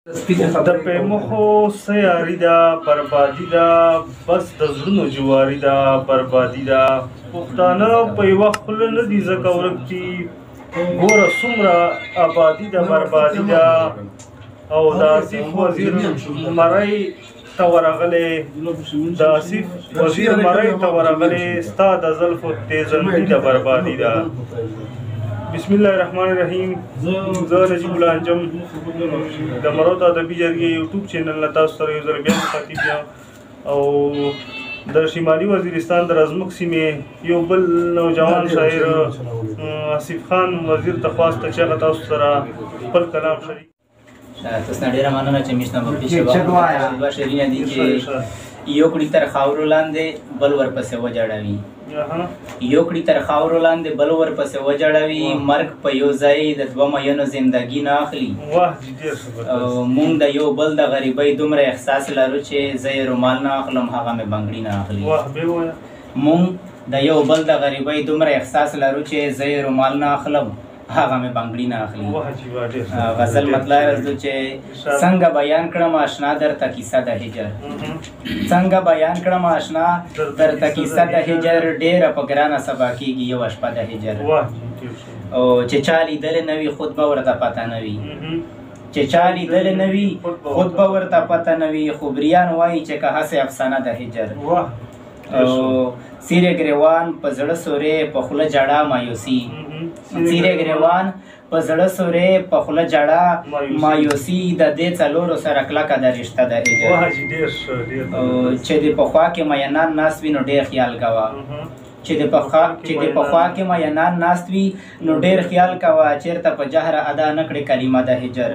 د پیمخو سیاري ده بربادي ده بس د زړونو جواري ده بربادي ده پښتانه په یوه خوله نه دي ځکه ورک دي ګوره څومره آبادي ده بربادي ده او د آصف وزیر مرۍ ته ورغلی د آصف وزیر مرۍ ته ورغلی ستا د زلفو تیزندي ده بربادي ده. بسم الله الرحمن الرحیم. زه نجیب الله انجم د مروت ادبي جرګې یوټیوب چینل نه تاسو سره یو ځل بیا مخاطب یم او د شمالي وزیرستان د رزمک سیمې یو بل نوجوان شاعر آصف خان وزیر ته خواسته چې هغه تاسو سره خپل کلام شریک. تاسو نه ډیره مننه چې میشته په پیښه دوه شعرونه دي چې یو کړي تر خاورو لاندې بل ورپسې وجړوي یو کړي تر خاورو لاندې بل ورپسې وجړوي مرګ په یو ځای د دوه مینو زندګي نه اخلي مونږ د یو بل د غریبۍ دومره احساس لرو چې زه یې رومال نه اخلم هغه مې بنګړي نه اخلي مونږ د یو بل د غریبۍ دومره احساس لرو چې زه یې رومال نه اخلم هغه مې بنګړي نه اخلي. غزل مطلب چې څنګه بیان کړم آشنا درته کیسه د هجر څنګه بیان کړم آشنا درته کیسه د هجر ډېره په ګرانه سبا کېږي یوه شپه د هجر او چې چا لیدلې نه وي خود به ورته پته نه وي چې چا لیدلې نه وي خود به ورته پته نه وي خو بریان وایي چې که هسې افسانه د هجر او سیره ګریوان په زړه سورې په خوله جړه مایوسي سیره ګریوان په زړه سورې په خوله جړه مایوسي د دې څلورو سره کلکه د رشته د هجر چې د پخوا کې مینان ناست وي نو ډېر خیال کوه چې د پخوا کې مینان ناست وي نو ډېر خیال کوه چېرته په جهر ادا نه کړې کلمه د هجر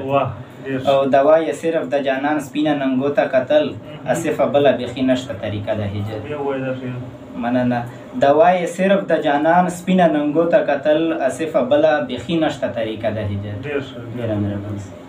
او دوا یې صرف د جانان سپینه ننګو ته کتل آصفه بله بیخي نشته طریقه د هجر. مننه. دوا یې صرف د جانان سپینه ننګو ته کتل آصفه بله بیخي نشته طریقه د هجر. ډېره مهرباني.